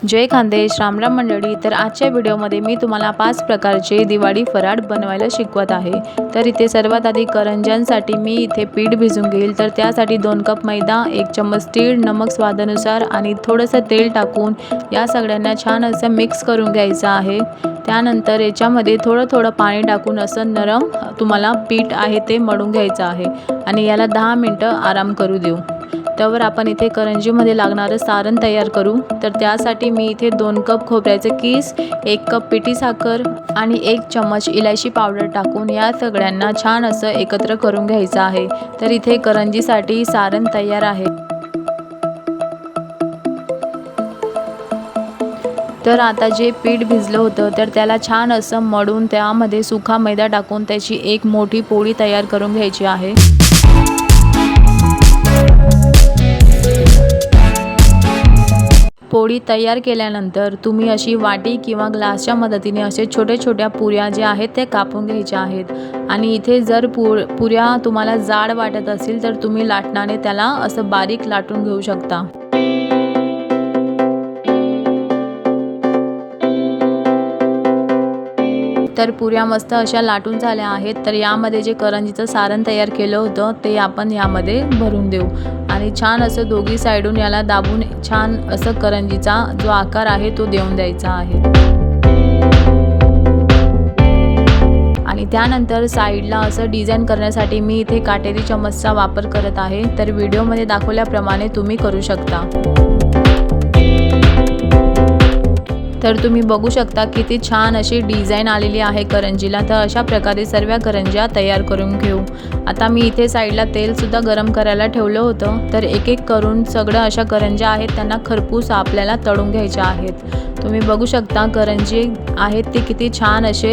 जय खानदेश, रामराम मंडळी। तर आजच्या व्हिडिओमध्ये मी तुम्हाला 5 प्रकारचे दिवाळी फराळ बनवायला शिकवत आहे। तर इथे सर्वात आधी करंज्यांसाठी मी इथे पीठ भिजवून घेईल। तर त्यासाठी 2 कप मैदा, 1 चम्मच तीळ, नमक स्वादानुसार आणि थोडंसं तेल टाकून या सगळ्यांना छान असं मिक्स करून घ्यायचं आहे। त्यानंतर याच्यामध्ये थोडं पाणी टाकून असं नरम तुम्हाला पीठ आहे ते मळून घ्यायचं आहे आणि याला 10 मिनिटं आराम करू देऊ। त्यावर आपण इथे करंजीमध्ये लागणारं सारण तयार करू। तर त्यासाठी मी इथे 2 कप खोबऱ्याचे कीस, 1 कप पिठी साखर आणि 1 चम्मच इलायची पावडर टाकून या सगळ्यांना छान असं एकत्र करून घ्यायचं आहे। तर इथे करंजीसाठी सारण तयार आहे। तर आता जे पीठ भिजलं होतं तर त्याला छान असं मळून त्यामध्ये सुका मैदा टाकून त्याची एक मोठी पोळी तयार करून घ्यायची आहे। पोळी तयार केल्यानंतर तुम्ही अशी वाटी किंवा ग्लासच्या मदतीने असे छोट्या पुऱ्या जे आहेत ते कापून घ्यायच्या आहेत। आणि इथे जर पुऱ्या तुम्हाला जाड वाटत असेल तर तुम्ही लाटणाने त्याला असं बारीक लाटून घेऊ शकता। तर पुऱ्या मस्त अशा लाटून झाल्या आहेत। तर यामध्ये जे करंजीचं सारण तयार केलं होतं ते आपण यामध्ये भरून देऊ आणि छान असं दोघी साइडून याला दाबून छान असं करंजीचा जो आकार आहे तो देऊन द्यायचा आहे। आणि त्यानंतर साइडला असं डिझाइन करण्यासाठी मी इथे काटेरी चम्मचचा वापर करत आहे। तर व्हिडिओमध्ये दाखवल्याप्रमाणे तुम्ही करू शकता। तर तुम्ही बघू शकता किती छान अशी डिझाइन आलेली आहे करंजीला। तर अशा प्रकारे सर्व करंज्या तयार करून घेऊ। आता मी इथे साइडला तेल सुद्धा गरम करायला ठेवलं होतं। तर एक करून सगळं अशा करंज्या आहेत त्यांना खरपूस आपल्याला तळून घ्यायच्या आहेत। तुम्ही बघू शकता करंजी आहेत ते किती छान असे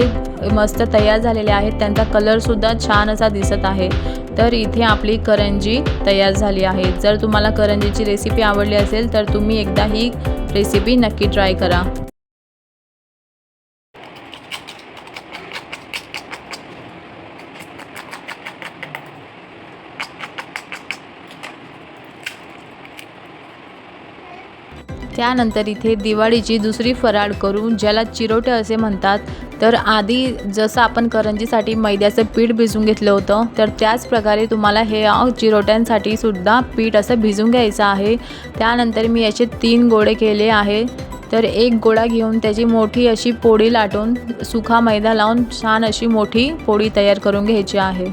मस्त तयार झालेले आहेत। त्यांचा कलर सुद्धा छान असा दिसत आहे। तर इथे आपली करंजी तयार झाली आहे। जर तुम्हाला करंजीची रेसिपी आवडली असेल तर तुम्ही एकदा ही रेसिपी नक्की ट्राय करा। त्यानंतर इथे दिवाळीची दुसरी फराळ करू ज्याला चिरोटे असे म्हणतात। तर आधी जसं आपण करंजीसाठी मैद्याचं पीठ भिजवून घेतलं होतं तर त्याच प्रकारे तुम्हाला हे चिरोट्यांसाठी सुद्धा पीठ असं भिजवून घ्यायचं आहे। त्यानंतर मी याचे 3 गोळे केले आहे। तर एक गोळा घेऊन त्याची मोठी अशी पोळी लाटून सुका मैदा लावून छान अशी मोठी पोळी तयार करून घ्यायची आहे।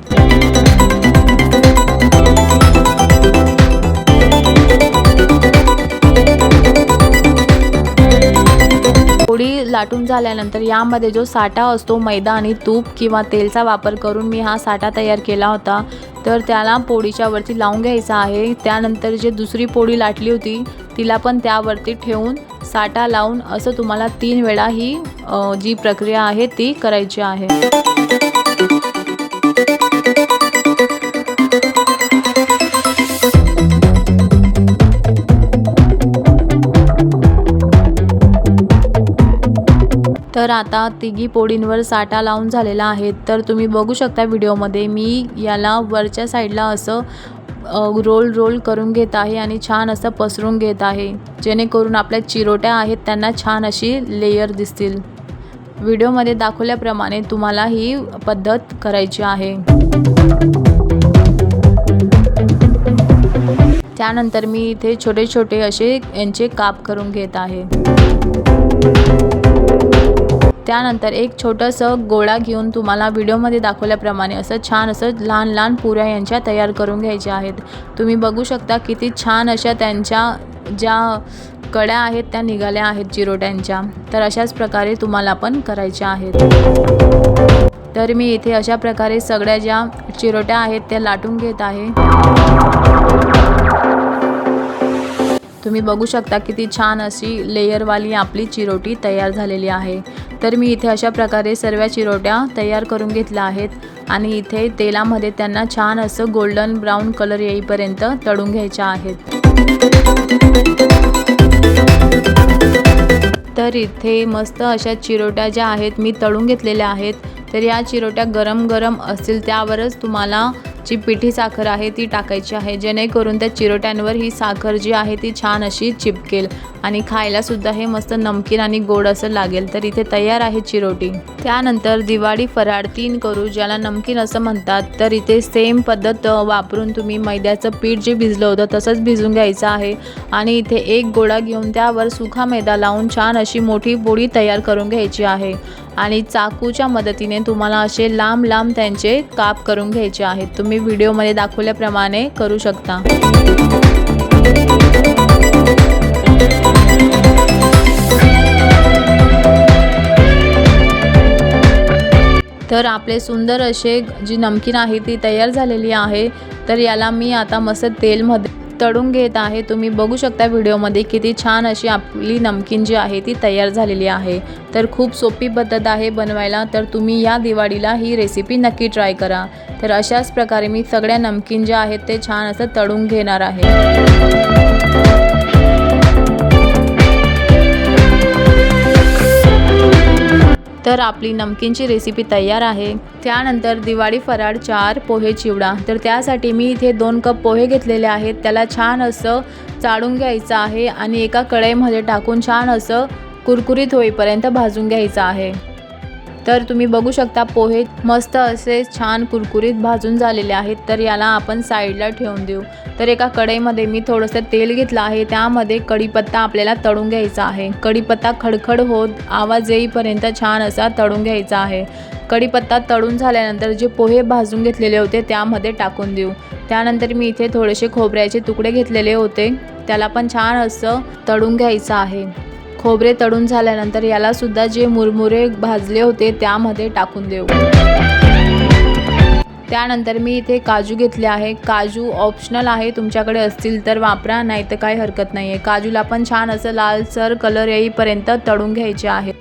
पोळी लाटून झाल्यानंतर यामध्ये जो साठा असतो मैदा आणि तूप किंवा तेलचा वापर करून मी हा साठा तयार केला होता। तर त्याला पोळीच्या वरती लावून घ्यायचा आहे। त्यानंतर जे दुसरी पोळी लाटली होती तिला पण त्यावरती ठेवून साठा लावून असं तुम्हाला 3 वेळा ही जी प्रक्रिया आहे ती करायची आहे। तर आता तिघी पोळींवर साठा लावून झालेला आहे। तर तुम्ही बघू शकता व्हिडिओमध्ये मी याला वरच्या साईडला असं रोल करून घेत आहे आणि छान असं पसरून घेत आहे जेणेकरून आपल्या चिरोट्या आहेत त्यांना छान अशी लेयर दिसतील। व्हिडिओमध्ये दाखवल्याप्रमाणे तुम्हाला ही पद्धत करायची आहे। त्यानंतर मी इथे छोटे असे यांचे काप करून घेत आहे। त्यानंतर एक छोटंसं गोळा घेऊन तुम्हाला व्हिडिओमध्ये दाखवल्याप्रमाणे असं छान असं लहान पुऱ्या यांच्या तयार करून घ्यायच्या आहेत। तुम्ही बघू शकता किती छान अशा त्यांच्या ज्या कड्या आहेत त्या निघाल्या आहेत चिरोट्यांच्या। तर अशाच प्रकारे तुम्हाला पण करायच्या आहेत। तर मी इथे अशा प्रकारे सगळ्या ज्या चिरोट्या आहेत त्या लाटून घेत आहे। तुम्ही बघू शकता किती छान अशी लेयरवाली आपली चिरोटी तयार झालेली आहे। तर मी इथे अशा प्रकारे सर्व चिरोट्या तयार करून घेतल्या आहेत आणि इथे तेलामध्ये त्यांना छान असं गोल्डन ब्राऊन कलर येईपर्यंत तळून घ्यायच्या आहेत। तर इथे मस्त अशा चिरोट्या ज्या आहेत मी तळून घेतलेल्या आहेत। तर या चिरोट्या गरम असतील त्यावरच तुम्हाला जी पिठी साखर आहे ती टाकायची आहे, जेणेकरून त्या चिरोट्यांवर ही साखर जी आहे ती छान अशी चिपकेल आणि खायला सुद्धा हे मस्त नमकीन आणि गोड असं लागेल। तर इथे तयार आहे चिरोटी। त्यानंतर दिवाळी फराळ 3 करू, ज्याला नमकीन असं म्हणतात। तर इथे सेम पद्धत वापरून तुम्ही मैद्याचं पीठ जे भिजलं होतं तसंच भिजून घ्यायचं आहे आणि इथे एक गोळा घेऊन त्यावर सुका मैदा लावून छान अशी मोठी पोळी तयार करून घ्यायची आहे आणि चाकूच्या मदतीने तुम्हाला असे लांब लांब त्यांचे काप करून घ्यायचे आहेत। तुम्ही व्हिडिओमध्ये दाखवल्याप्रमाणे करू शकता। तर आपले सुंदर असे जी नमकीन आहे ती तयार झालेली आहे। तर याला मी आता मस्त तेलमध्ये तळून घेत आहे। तुम्ही बघू शकता व्हिडिओमध्ये किती छान अशी आपली नमकीन जी आहे ती तयार झालेली आहे। तर खूप सोपी पद्धत आहे बनवायला। तर तुम्ही या दिवाळीला ही रेसिपी नक्की ट्राय करा। तर अशाच प्रकारे मी सगळ्या नमकीन ज्या आहेत ते छान असं तळून घेणार आहे। तर आपली नमकीनची रेसिपी तयार आहे। त्यानंतर दिवाळी फराळ 4 पोहे चिवडा। तर त्यासाठी मी इथे 2 कप पोहे घेतलेले आहेत। त्याला छान असं चाळून घ्यायचं आहे आणि एका कढईमध्ये टाकून छान असं कुरकुरीत होईपर्यंत भाजून घ्यायचं आहे। तर तुम्ही बघू शकता पोहे मस्त असे छान कुरकुरीत भाजून झालेले आहेत। तर याला आपण साईडला ठेवून देऊ। तर एका कढईमध्ये मी थोडंसं तेल घेतलं आहे, त्यामध्ये कढीपत्ता आपल्याला तळून घ्यायचा आहे। कढीपत्ता खडखड होत आवाज येईपर्यंत छान असा तळून घ्यायचा आहे। कढीपत्ता तळून झाल्यानंतर जे पोहे भाजून घेतलेले होते त्यामध्ये टाकून देऊ। त्यानंतर मी इथे थोडेसे खोबऱ्याचे तुकडे घेतलेले होते, त्याला पण छान असं तळून घ्यायचं आहे। खोबरे तळून झाल्यानंतर याला सुद्धा जे मुरमुरे भाजले होते त्यामध्ये टाकून देऊ। त्यानंतर मी इथे काजू घेतले आहे। काजू ऑप्शनल आहे, तुमच्याकडे असतील तर वापरा, नाही तर काही हरकत नाही आहे। काजूला पण छान असं लालसर कलर येईपर्यंत तळून घ्यायचे आहे।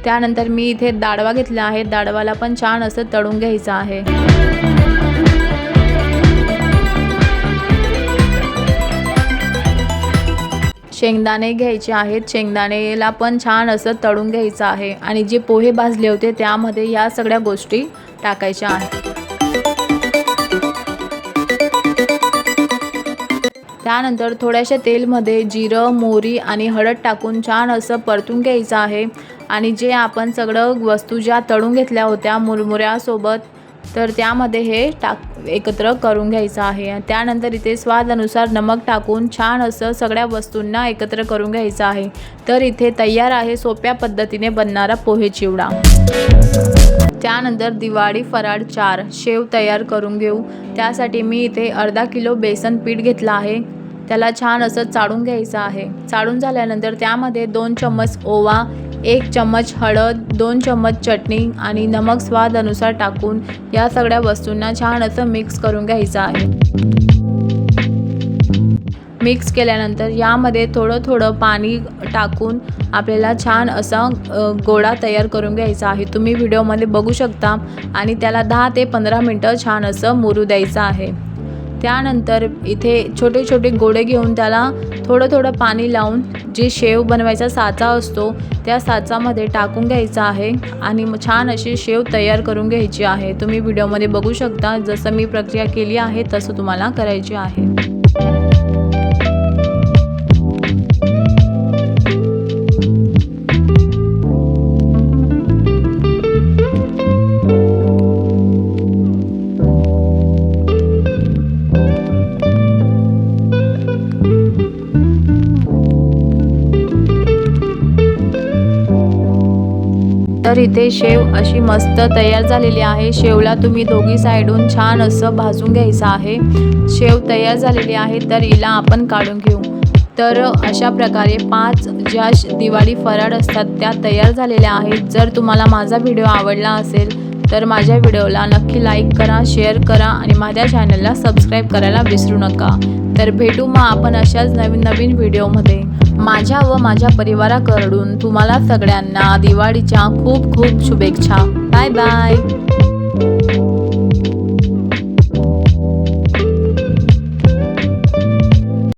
त्यानंतर मी इथे दाडवा घेतला आहे, दाडवाला पण छान असं तळून घ्यायचं आहे। शेंगदाणे घ्यायचे आहेत, शेंगदाणेला पण छान असं तळून घ्यायचं आहे आणि जे पोहे भाजले होते त्यामध्ये या सगळ्या गोष्टी टाकायच्या आहेत। त्यानंतर थोड्याशा तेलमध्ये जिरं, मोहरी आणि हळद टाकून छान असं परतून घ्यायचं आहे आणि जे आपण सगळं वस्तू ज्या तळून घेतल्या होत्या मुरमुऱ्यासोबत, तर त्यामध्ये हे एकत्र करून घ्यायचं आहे। त्यानंतर इथे स्वादानुसार नमक टाकून छान असं सगळ्या वस्तूंना एकत्र करून घ्यायचं आहे। तर इथे तयार आहे सोप्या पद्धतीने बनणारा पोहे चिवडा। त्यानंतर दिवाळी फराळ 4 शेव तयार करून घेऊ। त्यासाठी मी इथे अर्धा किलो बेसन पीठ घेतलं आहे, त्याला छान असं चाळून घ्यायचं आहे। चाळून झाल्यानंतर त्यामध्ये 2 चम्मच ओवा, 1 चम्मच हळद, 2 चम्मच चटणी आणि नमक स्वादानुसार टाकून या सगळ्या वस्तूंना छान असं मिक्स करून घ्यायचं आहे। मिक्स केल्यानंतर यामध्ये थोडं थोडं पाणी टाकून आपल्याला छान असा गोळा तयार करून घ्यायचा आहे। तुम्ही व्हिडिओमध्ये बघू शकता आणि त्याला 10 ते 15 मिनटं छान असं मुरू द्यायचं आहे। त्यानंतर इथे छोटे छोटे गोळे घेऊन त्याला थोडं थोडं पाणी लावून जे शेव बनवायचा साचा असतो त्या साचामध्ये टाकून घ्यायचा आहे आणि छान अशी शेव तयार करून घ्यायची आहे। तुम्ही व्हिडिओमध्ये बघू शकता, जसं मी प्रक्रिया केली आहे तसं तुम्हाला करायची आहे। तर इथे शेव अशी मस्त तयार झालेली आहे। शेवला तुम्ही दोघी साईडून छान असं भाजून घ्यायचं आहे। शेव तयार झालेली आहे, तर हिला आपण काढून घेऊ। तर अशा प्रकारे 5 ज्या दिवाळी फराळ असतात त्या तयार झालेल्या आहेत। जर तुम्हाला माझा व्हिडिओ आवडला असेल तर माझ्या व्हिडिओला नक्की लाईक करा, शेअर करा आणि माझ्या चॅनलला सबस्क्राईब करायला विसरू नका। तर भेटू मग आपण अशाच नवीन नवीन व्हिडिओमध्ये। माझ्या व माझ्या परिवाराकडून तुम्हाला सगळ्यांना दिवाळीच्या खूप खूप शुभेच्छा। Bye bye.